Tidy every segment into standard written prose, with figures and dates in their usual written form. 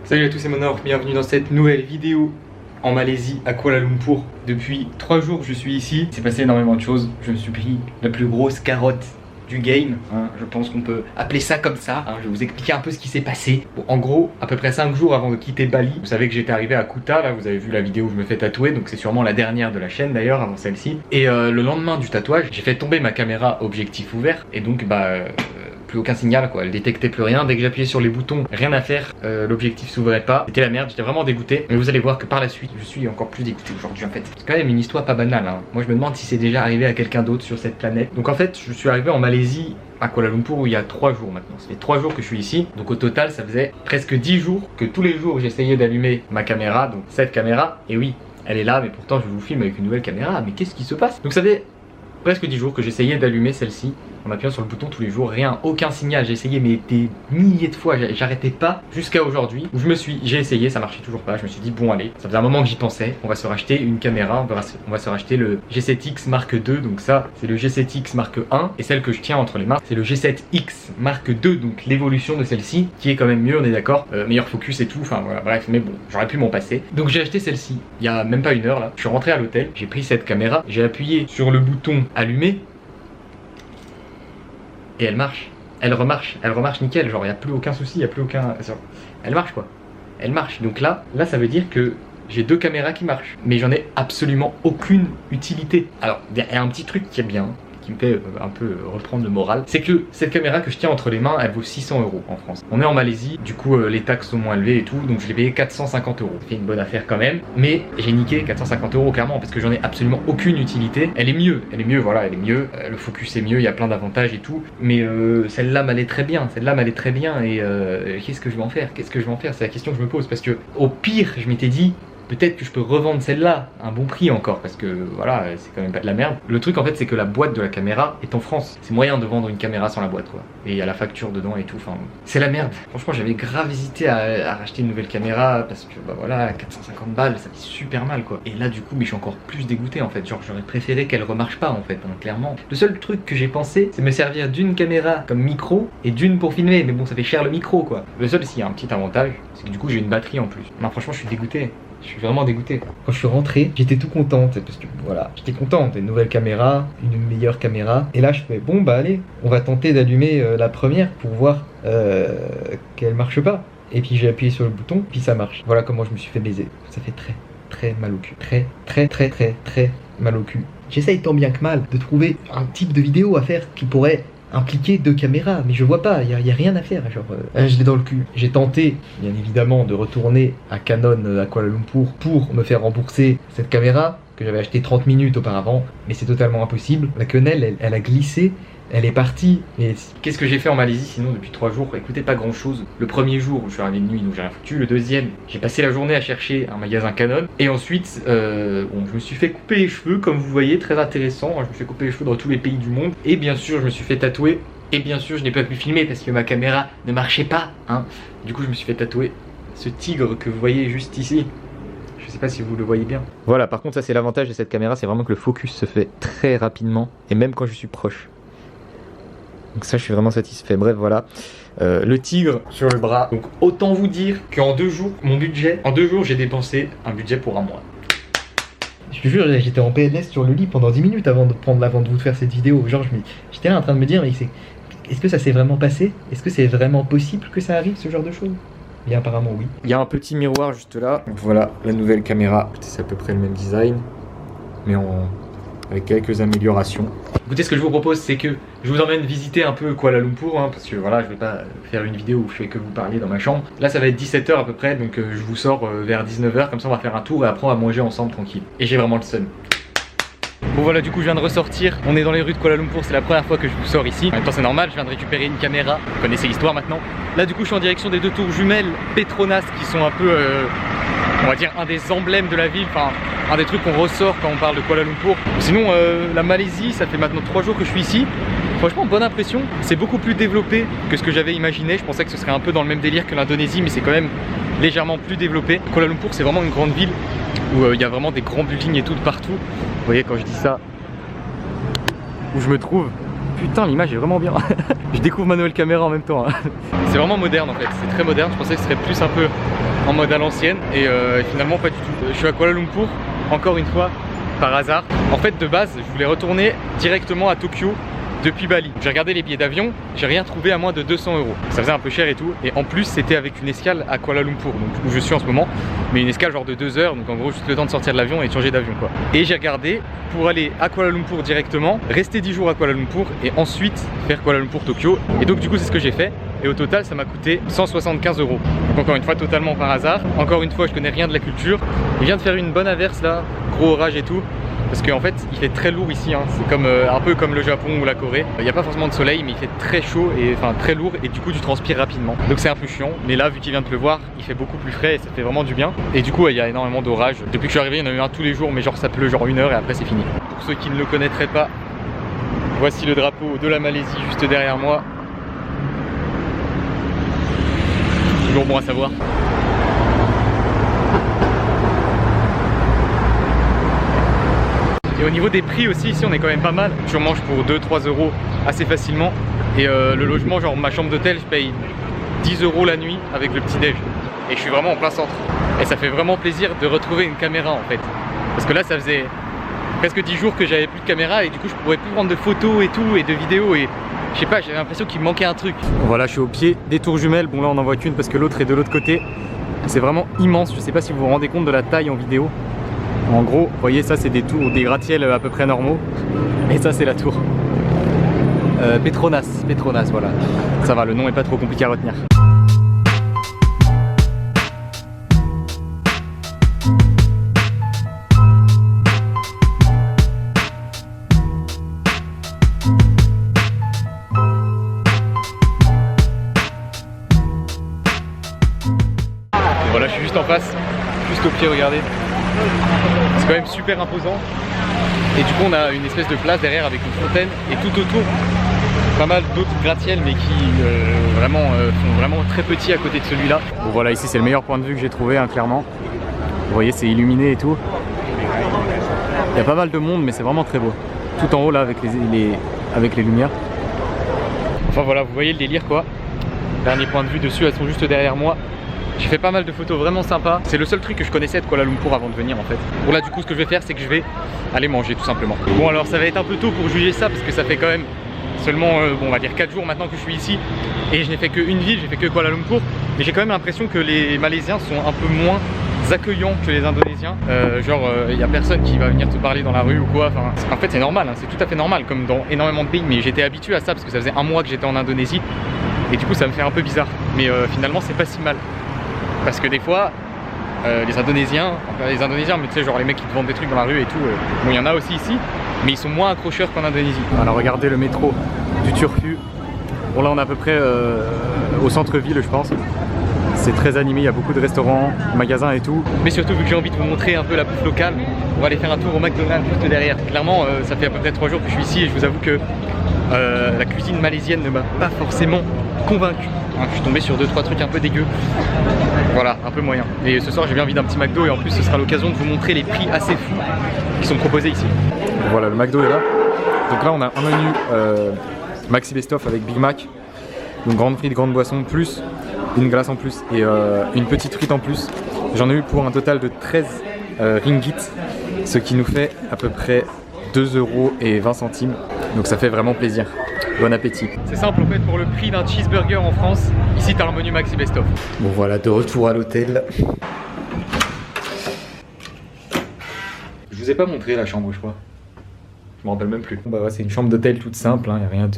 Salut à tous, c'est Monor, bienvenue dans cette nouvelle vidéo en Malaisie, à Kuala Lumpur. Depuis 3 jours que je suis ici, c'est passé énormément de choses. Je me suis pris la plus grosse carotte du game, hein. Je pense qu'on peut appeler ça comme ça, hein. Je vais vous expliquer un peu ce qui s'est passé. Bon, en gros, à peu près 5 jours avant de quitter Bali, vous savez que j'étais arrivé à Kuta, là vous avez vu la vidéo où je me fais tatouer, donc c'est sûrement la dernière de la chaîne d'ailleurs, avant celle-ci. Et le lendemain du tatouage, j'ai fait tomber ma caméra objectif ouvert, et donc plus aucun signal quoi, elle détectait plus rien. Dès que j'appuyais sur les boutons, rien à faire, l'objectif s'ouvrait pas. C'était la merde, j'étais vraiment dégoûté. Mais vous allez voir que par la suite, je suis encore plus dégoûté aujourd'hui en fait. C'est quand même une histoire pas banale, hein. Moi je me demande si c'est déjà arrivé à quelqu'un d'autre sur cette planète. Donc en fait, je suis arrivé en Malaisie, à Kuala Lumpur, où il y a 3 jours maintenant. Ça fait 3 jours que je suis ici. Donc au total, ça faisait presque 10 jours que tous les jours j'essayais d'allumer ma caméra, donc cette caméra. Et oui, elle est là, mais pourtant je vous filme avec une nouvelle caméra. Mais qu'est-ce qui se passe? Donc ça fait presque 10 jours que j'essayais d'allumer celle-ci en appuyant sur le bouton tous les jours, rien, aucun signal. J'ai essayé mais des milliers de fois, j'arrêtais pas jusqu'à aujourd'hui où j'ai essayé, ça marchait toujours pas. Je me suis dit bon allez, ça faisait un moment que j'y pensais, on va se racheter une caméra, on va se racheter le G7X Mark II. Donc ça c'est le G7X Mark I, et celle que je tiens entre les mains c'est le G7X Mark II, donc l'évolution de celle-ci qui est quand même mieux, on est d'accord, meilleur focus et tout, enfin voilà, bref, mais bon, j'aurais pu m'en passer. Donc j'ai acheté celle-ci il y a même pas une heure là. Je suis rentré à l'hôtel, j'ai pris cette caméra, j'ai appuyé sur le bouton allumer et elle marche, elle remarche nickel, genre il n'y a plus aucun souci, il n'y a plus aucun... Elle marche quoi, elle marche. Donc là ça veut dire que j'ai 2 caméras qui marchent, mais j'en ai absolument aucune utilité. Alors il y a un petit truc qui est bien, qui me fait un peu reprendre le moral, c'est que cette caméra que je tiens entre les mains, elle vaut 600 € en France. On est en Malaisie, du coup les taxes sont moins élevées et tout, donc je l'ai payé 450 €. C'est une bonne affaire quand même, mais j'ai niqué 450 € clairement parce que j'en ai absolument aucune utilité. Elle est mieux, voilà, elle est mieux, le focus est mieux, il y a plein d'avantages et tout, mais celle-là m'allait très bien, et qu'est-ce que je vais en faire? C'est la question que je me pose, parce que au pire, je m'étais dit, peut-être que je peux revendre celle-là à un bon prix encore, parce que voilà, c'est quand même pas de la merde. Le truc en fait, c'est que la boîte de la caméra est en France. C'est moyen de vendre une caméra sans la boîte quoi. Et il y a la facture dedans et tout, enfin c'est la merde. Franchement, j'avais grave hésité à racheter une nouvelle caméra parce que bah voilà, 450 balles, ça fait super mal quoi. Et là du coup, mais je suis encore plus dégoûté en fait. Genre j'aurais préféré qu'elle remarche pas en fait, hein, clairement. Le seul truc que j'ai pensé, c'est me servir d'une caméra comme micro et d'une pour filmer. Mais bon, ça fait cher le micro quoi. Le seul, s'il y a un petit avantage, c'est que du coup j'ai une batterie en plus. Non, franchement, je suis dégoûté. Je suis vraiment dégoûté. Quand je suis rentré, j'étais tout content, parce que voilà, j'étais content, une nouvelle caméra, une meilleure caméra. Et là, je fais bon, bah allez, on va tenter d'allumer la première pour voir qu'elle marche pas. Et puis j'ai appuyé sur le bouton, puis ça marche. Voilà comment je me suis fait baiser. Ça fait très mal au cul. Très mal au cul. J'essaye tant bien que mal de trouver un type de vidéo à faire qui pourrait impliquer 2 caméras, mais je vois pas, il y a rien à faire, genre je l'ai dans le cul. J'ai tenté bien évidemment de retourner à Canon à Kuala Lumpur pour me faire rembourser cette caméra que j'avais acheté 30 minutes auparavant, mais c'est totalement impossible. La quenelle elle a glissé, elle est partie. Et qu'est-ce que j'ai fait en Malaisie sinon depuis 3 jours? Écoutez, pas grand chose. Le premier jour où je suis arrivé de nuit, donc j'ai rien foutu. Le deuxième, j'ai passé la journée à chercher un magasin Canon. Et ensuite, je me suis fait couper les cheveux, comme vous voyez, très intéressant. Je me suis fait couper les cheveux dans tous les pays du monde. Et bien sûr, je me suis fait tatouer. Et bien sûr, je n'ai pas pu filmer parce que ma caméra ne marchait pas, hein. Du coup, je me suis fait tatouer ce tigre que vous voyez juste ici. Je sais pas si vous le voyez bien. Voilà, par contre, ça c'est l'avantage de cette caméra, c'est vraiment que le focus se fait très rapidement. Et même quand je suis proche. Donc ça je suis vraiment satisfait. Bref voilà, le tigre sur le bras. Donc autant vous dire qu'en 2 jours, mon budget, en 2 jours j'ai dépensé un budget pour un mois. Je te jure, j'étais en PLS sur le lit pendant 10 minutes avant de vous faire cette vidéo. Genre j'étais là en train de me dire, mais est-ce que ça s'est vraiment passé? Est-ce que c'est vraiment possible que ça arrive, ce genre de choses? Bien apparemment oui. Il y a un petit miroir juste là. Voilà la nouvelle caméra. C'est à peu près le même design, mais avec quelques améliorations. Écoutez, ce que je vous propose, c'est que je vous emmène visiter un peu Kuala Lumpur, hein, parce que voilà, je vais pas faire une vidéo où je fais que vous parler dans ma chambre. Là, ça va être 17 h à peu près, donc je vous sors vers 19 h, comme ça on va faire un tour et après on va manger ensemble tranquille. Et j'ai vraiment le seum. Bon voilà, du coup je viens de ressortir, on est dans les rues de Kuala Lumpur, c'est la première fois que je vous sors ici. En même temps c'est normal, je viens de récupérer une caméra, vous connaissez l'histoire maintenant. Là du coup je suis en direction des 2 tours jumelles Petronas qui sont un peu, on va dire, un des emblèmes de la ville, enfin un des trucs qu'on ressort quand on parle de Kuala Lumpur. Sinon la Malaisie, ça fait maintenant 3 jours que je suis ici. Franchement, bonne impression, c'est beaucoup plus développé que ce que j'avais imaginé. Je pensais que ce serait un peu dans le même délire que l'Indonésie, mais c'est quand même légèrement plus développé. Kuala Lumpur c'est vraiment une grande ville où il y a vraiment des grands buildings et tout de partout. Vous voyez quand je dis ça, où je me trouve, putain l'image est vraiment bien. Je découvre ma nouvelle caméra en même temps, hein. C'est vraiment moderne en fait, c'est très moderne. Je pensais que ce serait plus un peu en mode à l'ancienne et finalement pas du tout. Je suis à Kuala Lumpur, encore une fois, par hasard. En fait, de base, je voulais retourner directement à Tokyo depuis Bali. J'ai regardé les billets d'avion, j'ai rien trouvé à moins de 200 €. Ça faisait un peu cher et tout. Et en plus, c'était avec une escale à Kuala Lumpur, donc où je suis en ce moment. Mais une escale genre de 2 heures, donc en gros, juste le temps de sortir de l'avion et de changer d'avion, quoi. Et j'ai regardé pour aller à Kuala Lumpur directement, rester 10 jours à Kuala Lumpur et ensuite faire Kuala Lumpur-Tokyo. Et donc, du coup, c'est ce que j'ai fait. Et au total, ça m'a coûté 175 €. Donc, encore une fois, totalement par hasard. Encore une fois, je connais rien de la culture. Il vient de faire une bonne averse là, gros orage et tout. Parce qu'en fait, il fait très lourd ici, hein. C'est comme un peu comme le Japon ou la Corée. Il n'y a pas forcément de soleil, mais il fait très chaud et enfin très lourd et du coup tu transpires rapidement. Donc c'est un peu chiant. Mais là, vu qu'il vient de pleuvoir, il fait beaucoup plus frais et ça fait vraiment du bien. Et du coup, il y a énormément d'orage. Depuis que je suis arrivé, il y en a eu un tous les jours, mais genre ça pleut genre 1 heure et après c'est fini. Pour ceux qui ne le connaîtraient pas, voici le drapeau de la Malaisie juste derrière moi. Toujours bon à savoir. Et au niveau des prix aussi, ici on est quand même pas mal. Tu en manges pour 2-3 € assez facilement. Et le logement, genre ma chambre d'hôtel, je paye 10 € la nuit avec le petit déj. Et je suis vraiment en plein centre. Et ça fait vraiment plaisir de retrouver une caméra en fait. Parce que là ça faisait presque 10 jours que j'avais plus de caméra et du coup je pourrais plus prendre de photos et tout et de vidéos et je sais pas, j'avais l'impression qu'il me manquait un truc. Voilà, je suis au pied des tours jumelles. Bon là on en voit qu'une parce que l'autre est de l'autre côté. C'est vraiment immense, je sais pas si vous vous rendez compte de la taille en vidéo. En gros, vous voyez, ça c'est des tours, des gratte-ciels à peu près normaux. Et ça c'est la tour Petronas, voilà. Ça va, le nom est pas trop compliqué à retenir. Et voilà, je suis juste en face, juste au pied, regardez. C'est quand même super imposant. Et du coup on a une espèce de place derrière avec une fontaine et tout autour pas mal d'autres gratte-ciels mais qui sont vraiment très petits à côté de celui-là. Bon voilà, ici c'est le meilleur point de vue que j'ai trouvé, hein, clairement. Vous voyez, c'est illuminé et tout. Il y a pas mal de monde mais c'est vraiment très beau. Tout en haut là avec les lumières. Enfin voilà, vous voyez le délire quoi. Dernier point de vue dessus, elles sont juste derrière moi. J'ai fait pas mal de photos vraiment sympas. C'est le seul truc que je connaissais de Kuala Lumpur avant de venir en fait. Bon là du coup ce que je vais faire c'est que je vais aller manger tout simplement. Bon alors ça va être un peu tôt pour juger ça parce que ça fait quand même seulement bon, on va dire 4 jours maintenant que je suis ici. Et je n'ai fait qu'une ville, j'ai fait que Kuala Lumpur. Mais j'ai quand même l'impression que les Malaisiens sont un peu moins accueillants que les Indonésiens. Il y a personne qui va venir te parler dans la rue ou quoi. Enfin, en fait c'est normal, hein, c'est tout à fait normal comme dans énormément de pays. Mais j'étais habitué à ça parce que ça faisait 1 mois que j'étais en Indonésie. Et du coup ça me fait un peu bizarre. Mais finalement c'est pas si mal. Parce que des fois, les Indonésiens, mais tu sais, genre les mecs qui te vendent des trucs dans la rue et tout, bon, il y en a aussi ici, mais ils sont moins accrocheurs qu'en Indonésie. Alors regardez le métro du Turku. Bon là on est à peu près au centre-ville je pense. C'est très animé, il y a beaucoup de restaurants, magasins et tout. Mais surtout vu que j'ai envie de vous montrer un peu la bouffe locale, on va aller faire un tour au McDonald's juste derrière. Clairement, ça fait à peu près 3 jours que je suis ici et je vous avoue que la cuisine malaisienne ne m'a pas forcément convaincu. Je suis tombé sur 2-3 trucs un peu dégueux. Voilà, un peu moyen. Et ce soir j'ai bien envie d'un petit McDo et en plus ce sera l'occasion de vous montrer les prix assez fous qui sont proposés ici. Voilà, le McDo est là. Donc là on a un menu Maxi Best Of avec Big Mac, une grande frite, grande boisson, plus une glace en plus et une petite frite en plus. J'en ai eu pour un total de 13 ringgit, ce qui nous fait à peu près 2,20 €. Donc ça fait vraiment plaisir. Bon appétit. C'est simple en fait, pour le prix d'un cheeseburger en France, ici t'as un menu Maxi Best Of. Bon voilà, de retour à l'hôtel. Je vous ai pas montré la chambre je crois. Je me rappelle même plus. Bon bah ouais, c'est une chambre d'hôtel toute simple, hein, y a rien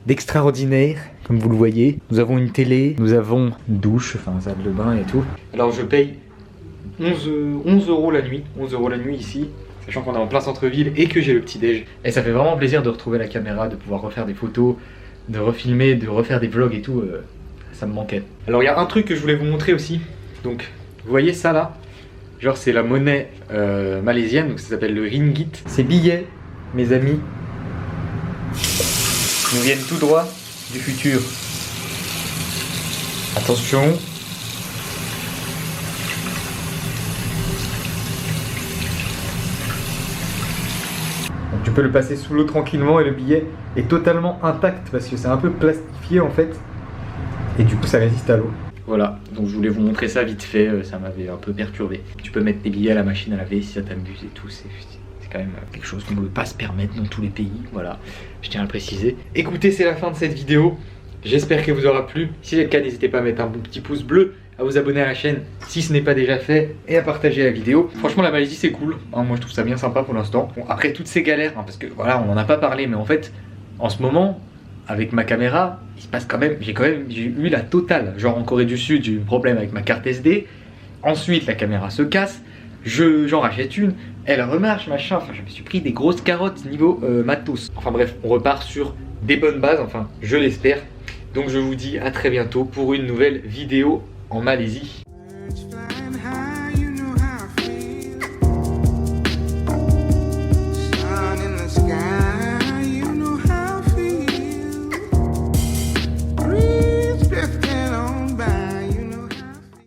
d'extraordinaire, comme vous le voyez. Nous avons une télé, nous avons une douche, enfin salle de bain et tout. Alors je paye 11 € la nuit, 11 € la nuit ici. Sachant qu'on est en plein centre-ville et que j'ai le petit déj. Et ça fait vraiment plaisir de retrouver la caméra, de pouvoir refaire des photos, de refilmer, de refaire des vlogs et tout. Ça me manquait. Alors il y a un truc que je voulais vous montrer aussi. Donc vous voyez ça là? Genre c'est la monnaie malaisienne, donc ça s'appelle le ringgit. Ces billets, mes amis, nous viennent tout droit du futur. Attention. Tu peux le passer sous l'eau tranquillement et le billet est totalement intact parce que c'est un peu plastifié en fait et du coup ça résiste à l'eau. Voilà, donc je voulais vous montrer ça vite fait, ça m'avait un peu perturbé. Tu peux mettre tes billets à la machine à laver si ça t'amuse et tout, c'est quand même quelque chose qu'on ne peut pas se permettre dans tous les pays, voilà, je tiens à le préciser. Écoutez, c'est la fin de cette vidéo, j'espère qu'elle vous aura plu. Si c'est le cas, n'hésitez pas à mettre un bon petit pouce bleu, à vous abonner à la chaîne si ce n'est pas déjà fait et à partager la vidéo. Franchement, la Malaisie c'est cool, hein, moi je trouve ça bien sympa pour l'instant. Bon, après toutes ces galères, hein, parce que voilà, on n'en a pas parlé, mais en fait, en ce moment, avec ma caméra, il se passe quand même, j'ai eu la totale. Genre en Corée du Sud, j'ai eu un problème avec ma carte SD. Ensuite, la caméra se casse. J'en rachète une, elle remarche, machin. Enfin, je me suis pris des grosses carottes niveau matos. Enfin bref, on repart sur des bonnes bases, enfin, je l'espère. Donc je vous dis à très bientôt pour une nouvelle vidéo en Malaisie.